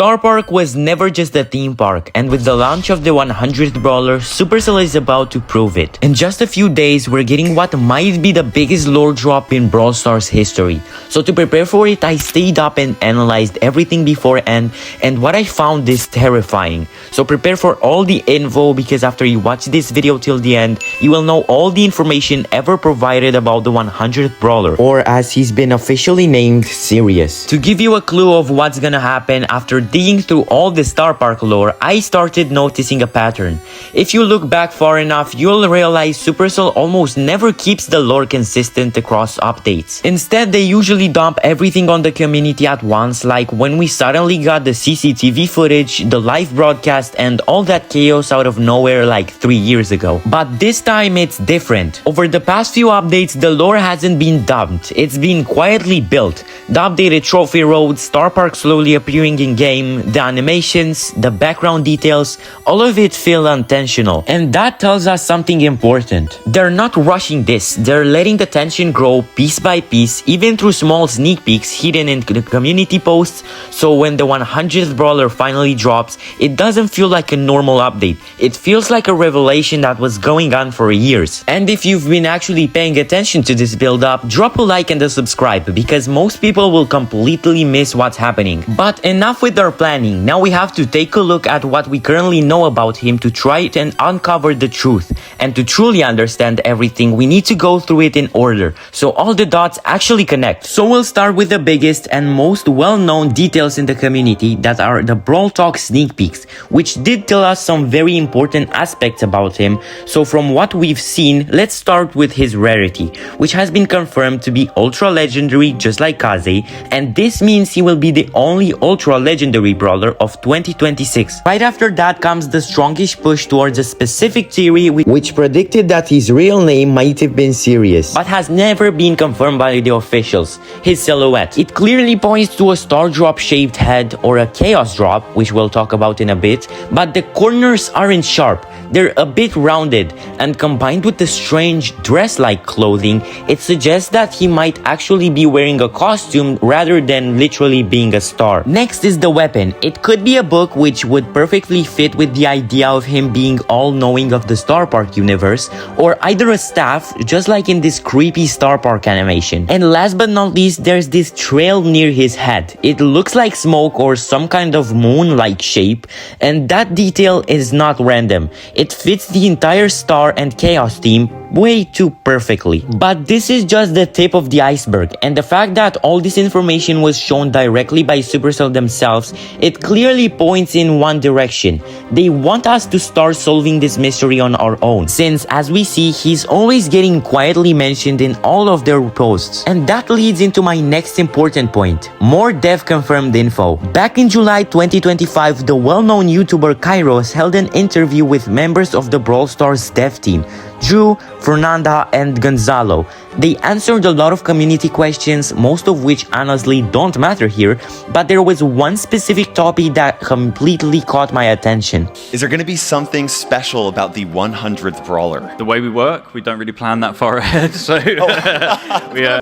Star Park was never just a theme park, and with the launch of the 100th Brawler, Supercell is about to prove it. In just a few days, we're getting what might be the biggest lore drop in Brawl Stars history. So to prepare for it, I stayed up and analyzed everything beforehand, and what I found is terrifying. So prepare for all the info, because after you watch this video till the end, you will know all the information ever provided about the 100th Brawler, or as he's been officially named, Sirius. To give you a clue of what's gonna happen, after digging through all the Star Park lore, I started noticing a pattern. If you look back far enough, you'll realize Supercell almost never keeps the lore consistent across updates. Instead, they usually dump everything on the community at once, like when we suddenly got the CCTV footage, the live broadcast, and all that chaos out of nowhere like 3 years ago. But this time it's different. Over the past few updates, the lore hasn't been dumped, it's been quietly built. The updated trophy roads, Star Park slowly appearing in game, the animations, the background details, all of it feel intentional. And that tells us something important. They're not rushing this, they're letting the tension grow piece by piece, even through small sneak peeks hidden in the community posts, so when the 100th Brawler finally drops, it doesn't feel like a normal update. It feels like a revelation that was going on for years. And if you've been actually paying attention to this build up, drop a like and a subscribe, because most people will completely miss what's happening. But enough with our planning, now we have to take a look at what we currently know about him to try and uncover the truth. And to truly understand everything, we need to go through it in order, so all the dots actually connect. So we'll start with the biggest and most well-known details in the community, that are the Brawl Talk sneak peeks, which did tell us some very important aspects about him. So from what we've seen, let's start with his rarity, which has been confirmed to be ultra legendary just like Kaze, and this means he will be the only ultra legendary brawler of 2026. Right after that comes the strongest push towards a specific theory which predicted that his real name might have been Sirius, but has never been confirmed by the officials: his silhouette. It clearly points to a star drop shaped head or a chaos drop, which we'll talk about in a bit, but the corners aren't sharp, they're a bit rounded, and combined with the strange dress-like clothing, it suggests that he might actually be wearing a costume rather than literally being a star. Next is the weapon. It could be a book, which would perfectly fit with the idea of him being all-knowing of the Star Park universe, or either a staff, just like in this creepy Star Park animation. And last but not least, there's this trail near his head. It looks like smoke or some kind of moon-like shape, and that detail is not random. It fits the entire Star and Chaos theme way too perfectly. But this is just the tip of the iceberg, and the fact that all this information was shown directly by Supercell themselves, it clearly points in one direction. They want us to start solving this mystery on our own, since as we see, he's always getting quietly mentioned in all of their posts. And that leads into my next important point: more dev confirmed info. Back in July 2025, the well-known YouTuber Kairos held an interview with members of the Brawl Stars dev team, Drew, Fernanda, and Gonzalo. They answered a lot of community questions, most of which honestly don't matter here, but there was one specific topic that completely caught my attention. Is there going to be something special about the 100th Brawler? The way we work, we don't really plan that far ahead, so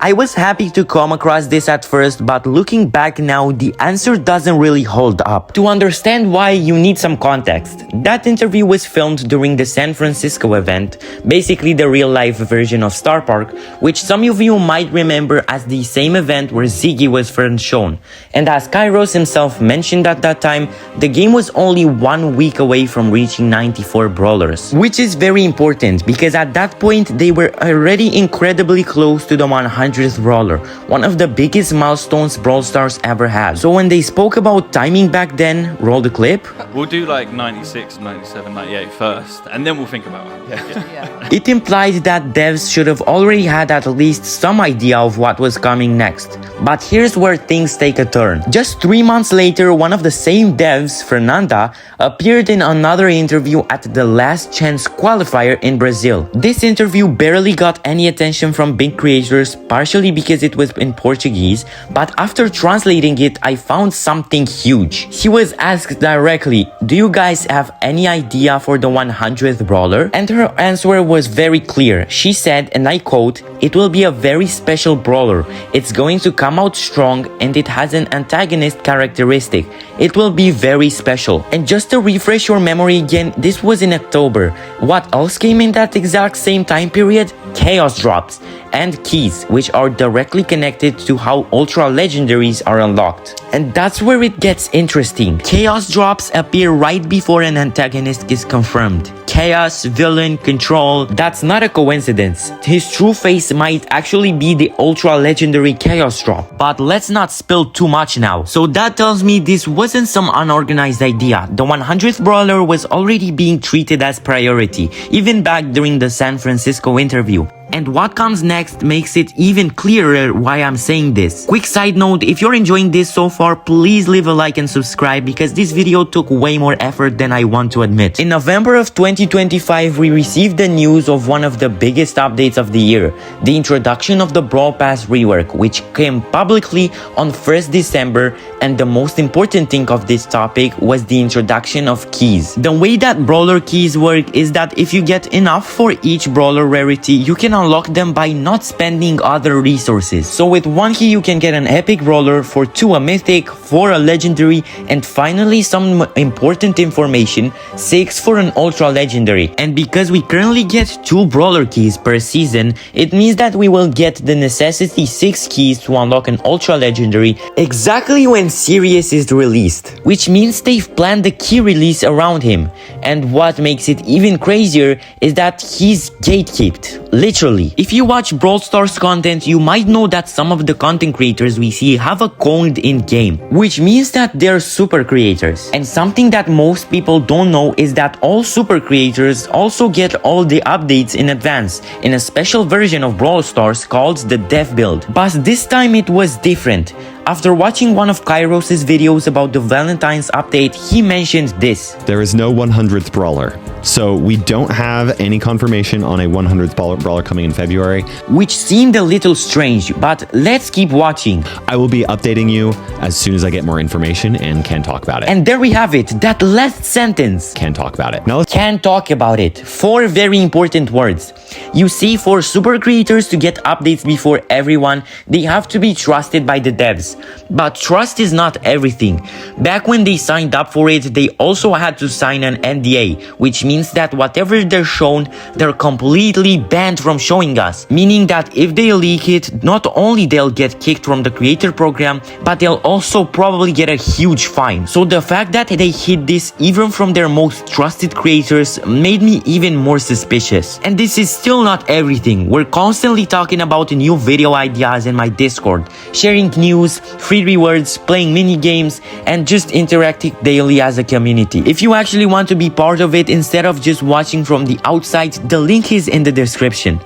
I was happy to come across this at first, but looking back now, the answer doesn't really hold up. To understand why, you need some context. That interview was filmed during the San Francisco event, basically the real-life version of Star Park, which some of you might remember as the same event where Ziggy was first shown. And as Kairos himself mentioned at that time, the game was only 1 week away from reaching 94 brawlers. Which is very important, because at that point, they were already incredibly close to the 100th Brawler, one of the biggest milestones Brawl Stars ever had. So when they spoke about timing back then, roll the clip. we'll do like 96, 97, 98 first, and then we'll think about it. Yeah. It implied that devs should have already had at least some idea of what was coming next. But here's where things take a turn. Just 3 months later, one of the same devs, Fernanda, appeared in another interview at the Last Chance qualifier in Brazil. This interview barely got any attention from big creators, partially because it was in Portuguese, but after translating it, I found something huge. He was asked directly, "Do you guys have any idea for the 100th Brawler?" And her answer was very clear. She said, and I quote, "It will be a very special brawler. It's going to come out strong and it has an antagonist characteristic. It will be very special." And just to refresh your memory again, this was in October. What else came in that exact same time period? Chaos drops and keys, which are directly connected to how ultra legendaries are unlocked. And that's where it gets interesting. Chaos drops appear right before an antagonist is confirmed. Chaos, villain, control, that's not a coincidence. His true face might actually be the ultra legendary chaos drop. But let's not spill too much now. So that tells me this wasn't some unorganized idea. The 100th Brawler was already being treated as priority, even back during the San Francisco interview. And what comes next makes it even clearer why I'm saying this. Quick side note, if you're enjoying this so far, please leave a like and subscribe because this video took way more effort than I want to admit. In November of 2025, we received the news of one of the biggest updates of the year, the introduction of the Brawl Pass rework, which came publicly on 1st December, and the most important thing of this topic was the introduction of keys. The way that brawler keys work is that if you get enough for each brawler rarity, you can unlock them by not spending other resources. So with 1 key you can get an epic brawler, for 2 a mythic, 4 a legendary, and finally some important information, 6 for an ultra legendary. And because we currently get 2 brawler keys per season, it means that we will get the necessity 6 keys to unlock an ultra legendary exactly when Sirius is released, which means they've planned the key release around him. And what makes it even crazier is that he's gatekeeped, literally. If you watch Brawl Stars content, you might know that some of the content creators we see have a code in game, which means that they're super creators. And something that most people don't know is that all super creators also get all the updates in advance in a special version of Brawl Stars called the Dev Build. But this time it was different. After watching one of Kairos's videos about the Valentine's update, he mentioned this. There is no 100th Brawler, so we don't have any confirmation on a 100th Brawler coming in February. Which seemed a little strange, but let's keep watching. I will be updating you as soon as I get more information and can talk about it. And there we have it, that last sentence. Can talk about it. Now let's Can talk about it. 4 very important words. You see, for super creators to get updates before everyone, they have to be trusted by the devs. But trust is not everything. Back when they signed up for it, they also had to sign an NDA, which means that whatever they're shown, they're completely banned from showing us. Meaning that if they leak it, not only they'll get kicked from the creator program, but they'll also probably get a huge fine. So the fact that they hid this even from their most trusted creators made me even more suspicious. And this is still not everything. We're constantly talking about new video ideas in my Discord, sharing news, free rewards, playing mini games, and just interacting daily as a community. If you actually want to be part of it instead of just watching from the outside, the link is in the description.